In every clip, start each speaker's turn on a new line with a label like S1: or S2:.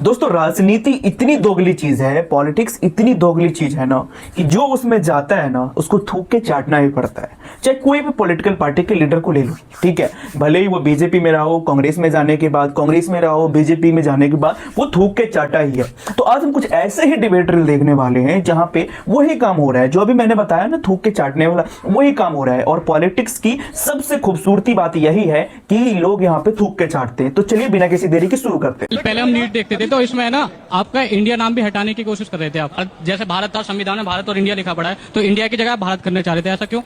S1: दोस्तों राजनीति इतनी दोगली चीज है, पॉलिटिक्स इतनी दोगली चीज है ना कि जो उसमें जाता है ना उसको थूक के चाटना ही पड़ता है। चाहे कोई भी पॉलिटिकल पार्टी के लीडर को ले लो, ठीक है, भले ही वो बीजेपी में रहा हो, कांग्रेस में जाने के बाद, कांग्रेस में रहा हो, बीजेपी में जाने के बाद, वो थूक के चाटा ही है। तो आज हम कुछ ऐसे ही डिबेट रील देखने वाले हैं जहां पे वही काम हो रहा है जो अभी मैंने बताया ना, थूक के चाटने वाला वही काम हो रहा है। और पॉलिटिक्स की सबसे खूबसूरती बात यही है कि लोग यहाँ पे थूक के चाटते हैं। तो चलिए बिना किसी देरी के शुरू करते हैं।
S2: पहले हम नीट देखते थे तो इसमें ना आपका इंडिया नाम भी हटाने की कोशिश कर रहे थे आप। जैसे भारत था, संविधान में भारत और इंडिया लिखा पड़ा है, तो इंडिया की जगह भारत करने चाह रहे थे, ऐसा क्यों?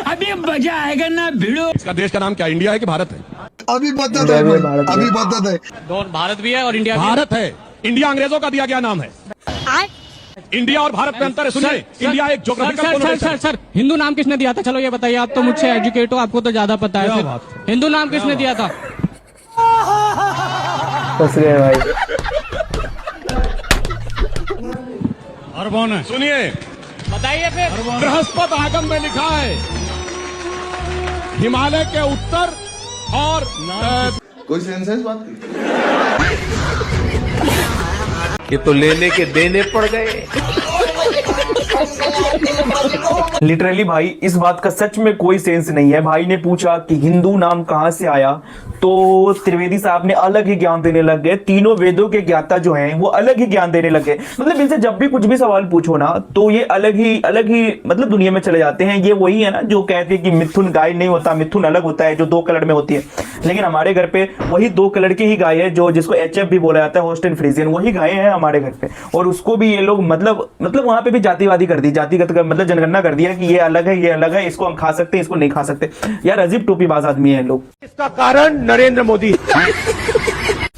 S3: अभी मजा आएगा ना भिड़ो।
S4: इसका देश का नाम क्या, इंडिया है कि भारत है?
S5: अभी बदत है भाई, अभी बदत है।
S2: दोनों भारत भी है और इंडिया भी
S4: भारत है। इंडिया अंग्रेजों का दिया गया नाम है। इंडिया और भारत में अंतर है, सुनिए। इंडिया एक ज्योग्राफिकल
S2: सर हिंदू नाम किसने दिया था? चलो ये बताइए, आप तो मुझसे एजुकेट हो, आपको तो ज्यादा पता है। हिंदू नाम किसने दिया था?
S1: फंस गए भाई।
S4: और कौन है? सुनिए,
S2: बताइए फिर।
S4: बृहस्पति आगम में लिखा है हिमालय के उत्तर और
S5: कोई सेंस है इस बात की?
S6: ये तो लेने के देने पड़ गए।
S1: लिटरली भाई इस बात का सच में कोई सेंस नहीं है। भाई ने पूछा कि हिंदू नाम कहां से आया, तो त्रिवेदी साहब ने अलग ही ज्ञान देने लग गए। तीनों वेदों के ज्ञाता जो हैं वो अलग ही ज्ञान देने लगे। मतलब इनसे जब भी कुछ भी सवाल पूछो ना तो ये अलग ही मतलब दुनिया में चले जाते हैं। ये वही है ना जो कहते हैं कि मिथुन गाय नहीं होता, मिथुन अलग होता है जो 2 कलर में होती है। लेकिन हमारे घर पे वही 2 कलर की ही गाय है, जो जिसको HF भी बोला जाता है, होस्टन फ्रीजियन, वही गाय है हमारे घर पे। और उसको भी ये लोग मतलब वहां पे भी जातिवादी कर दी, जातिगत मतलब जनगणना कर दिया कि ये अलग है, ये अलग है, इसको हम खा सकते हैं, इसको नहीं खा सकते। यार अजीब टोपीबाज आदमी है लोग।
S6: इसका कारण नरेंद्र मोदी।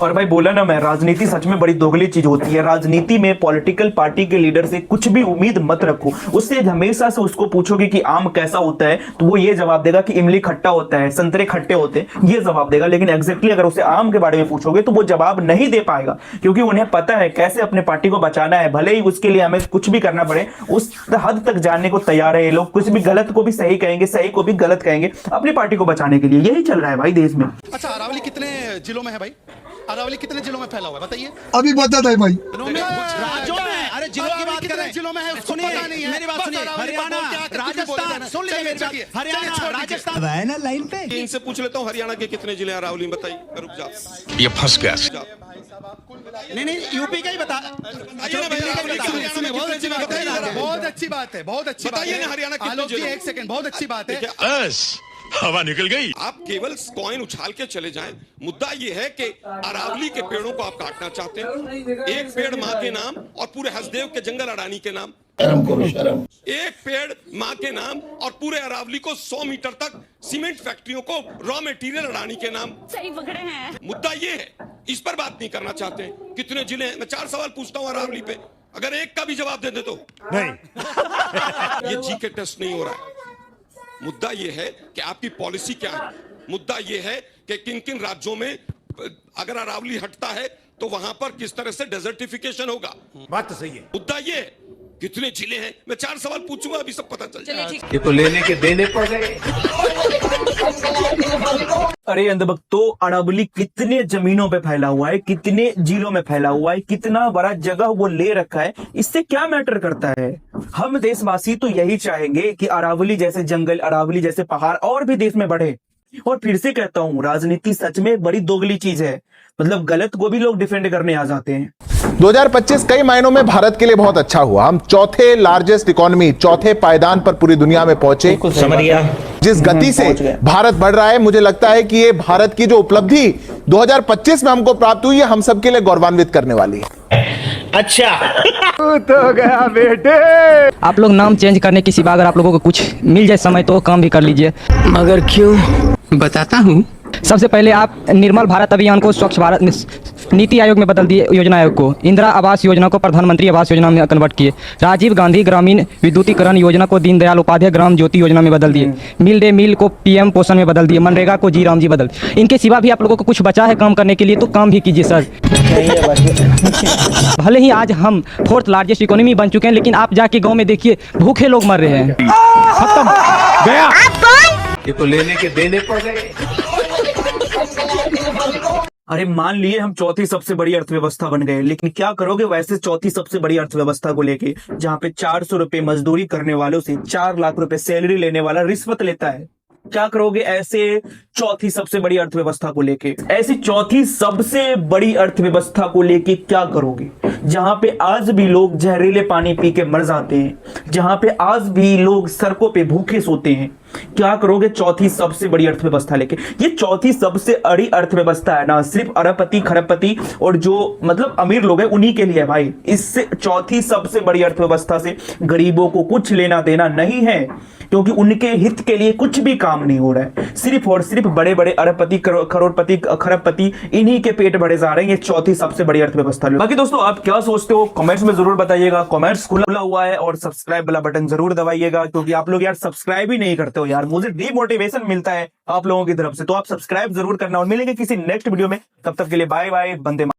S1: और भाई बोला ना मैं, राजनीति सच में बड़ी दोगली चीज होती है। राजनीति में पॉलिटिकल पार्टी के लीडर से कुछ भी उम्मीद मत रखो। उससे हमेशा से उसको पूछोगे कि आम कैसा होता है तो वो ये जवाब देगा कि इमली खट्टा होता है, संतरे खट्टे होते हैं, ये जवाब देगा। लेकिन एग्जैक्टली अगर उसे आम के बारे में पूछोगे तो वो जवाब नहीं दे पाएगा, क्योंकि उन्हें पता है कैसे अपने पार्टी को बचाना है। भले ही उसके लिए हमें कुछ भी करना पड़े, उस हद तक जानने को तैयार है ये लोग। कुछ भी गलत को भी सही कहेंगे, सही को भी गलत कहेंगे अपनी पार्टी को बचाने के लिए। यही चल रहा है भाई देश में।
S7: अच्छा, अरावली कितने जिलों में है भाई? अरावली कितने जिलों में फैला हुआ है बताइए?
S5: अभी बदत है भाई।
S7: राज्यों में, अरे जिलों की बात कर रहे हैं, जिलों में है उसको पता नहीं है। मेरी बात सुनिए, हरियाणा, राजस्थान, सुन लीजिए, हरियाणा, राजस्थान है ना लाइन पे।
S8: इनसे पूछ लेता हूँ हरियाणा के कितने जिले अरावली में, बताइए। रुक जा,
S4: ये फंस गया।
S7: नहीं यूपी का ही बता। बहुत अच्छी बात है, बहुत अच्छी बात है, बहुत अच्छी
S8: बताइए ना हरियाणा कितने जिले?
S7: एक सेकंड, बहुत अच्छी बात है।
S4: हवा निकल गई।
S8: आप केवल कॉइन उछाल के चले जाएं। मुद्दा ये है कि अरावली के पेड़ों को आप काटना चाहते हैं। एक पेड़ माँ के नाम और पूरे हसदेव के जंगल अडानी के नाम।
S5: शर्म करो, शर्म।
S8: एक पेड़ माँ के नाम और पूरे अरावली को 100 मीटर तक सीमेंट फैक्ट्रियों को रॉ मटेरियल अडानी के नाम।
S9: सही पकड़े हैं।
S8: मुद्दा ये है, इस पर बात नहीं करना चाहते हैं। कितने जिले हैं? मैं 4 सवाल पूछता हूँ अरावली पे, अगर एक का भी जवाब दे दे तो नहीं। ये जीके टेस्ट नहीं हो रहा है। मुद्दा यह है कि आपकी पॉलिसी क्या है। मुद्दा यह है कि किन किन राज्यों में अगर अरावली हटता है तो वहां पर किस तरह से डेजर्टिफिकेशन होगा।
S6: बात तो सही है।
S8: मुद्दा यह है कितने जिले हैं। मैं 4 सवाल पूछूंगा, अभी सब पता चल जाएगा।
S6: ये तो लेने के देने पड़ गए।
S1: अरे अंधभक्तों, अरावली कितने जमीनों पे फैला हुआ है, कितने जिलों में फैला हुआ है, कितना बड़ा जगह वो ले रखा है, इससे क्या मैटर करता है? हम देशवासी तो यही चाहेंगे कि अरावली जैसे जंगल, अरावली जैसे पहाड़ और भी देश में बढ़े। और फिर से कहता हूँ, राजनीति सच में बड़ी दोगली चीज है। मतलब गलत को भी लोग डिफेंड करने आ जाते हैं।
S10: 2025 कई मायनों में भारत के लिए बहुत अच्छा हुआ। हम चौथे लार्जेस्ट इकोनॉमी, चौथे पायदान पर पूरी दुनिया में पहुंचे। जिस गति से भारत बढ़ रहा है, मुझे लगता है कि ये भारत की जो उपलब्धि 2025 में हमको प्राप्त हुई है, हम सबके लिए गौरवान्वित करने वाली है।
S6: अच्छा
S10: तो गया बेटे।
S2: आप लोग नाम चेंज करने की सिवा अगर आप लोगों को कुछ मिल जाए समय तो काम भी कर लीजिए।
S3: मगर क्यों? बताता हूँ।
S2: सबसे पहले आप निर्मल भारत अभियान को स्वच्छ भारत नीति आयोग में बदल दिए, योजना आयोग को। इंदिरा आवास योजना को प्रधानमंत्री आवास योजना में कन्वर्ट किए। राजीव गांधी ग्रामीण विद्युतीकरण योजना को दीनदयाल उपाध्याय ग्राम ज्योति योजना में बदल दिए। मिड डे मील को PM पोषण में बदल दिए। मनरेगा को जी राम जी बदल। इनके सिवा भी आप लोगों को कुछ बचा है काम करने के लिए तो काम भी कीजिए सर। भले ही आज हम 4th लार्जेस्ट इकोनॉमी बन चुके हैं, लेकिन आप जाके गाँव में देखिए, भूखे लोग मर रहे हैं। खत्म गया।
S6: ये तो लेने के देने पड़ गए।
S1: अरे मान लिए हम चौथी सबसे बड़ी अर्थव्यवस्था बन गए, लेकिन क्या करोगे वैसे चौथी सबसे बड़ी अर्थव्यवस्था को लेके, जहां पे 400 रुपए मजदूरी करने वालों से 4 लाख रुपए सैलरी लेने वाला रिश्वत लेता है? क्या करोगे ऐसे चौथी सबसे बड़ी अर्थव्यवस्था को लेके? ऐसी चौथी सबसे बड़ी अर्थव्यवस्था को लेके क्या करोगे, जहां पे आज भी लोग जहरीले पानी पी के मर जाते हैं, जहां पे आज भी लोग सड़कों पे भूखे सोते हैं? क्या करोगे चौथी सबसे बड़ी अर्थव्यवस्था लेके? ये चौथी सबसे बड़ी अर्थव्यवस्था है ना, सिर्फ अरबपति खरबपति और जो मतलब अमीर लोग हैं उन्हीं के लिए है भाई। इससे चौथी सबसे बड़ी अर्थव्यवस्था से गरीबों को कुछ लेना देना नहीं है, क्योंकि उनके हित के लिए कुछ भी काम नहीं हो रहा है। सिर्फ और सिर्फ बड़े बड़े अरबपति करोड़पति खरबपति इन्हीं के पेट भरे जा रहे हैं ये चौथी सबसे बड़ी अर्थव्यवस्था। बाकी दोस्तों आप क्या सोचते हो कमेंट्स में जरूर बताइएगा। कमेंट्स खुला हुआ है और सब्सक्राइब वाला बटन जरूर दबाइएगा, क्योंकि आप लोग यार सब्सक्राइब ही नहीं करते हो यार, मुझे डीमोटिवेशन मिलता है आप लोगों की तरफ से। तो आप सब्सक्राइब जरूर करना और मिलेंगे किसी नेक्स्ट वीडियो में। तब तक के लिए बाय बाय, वंदे मातरम।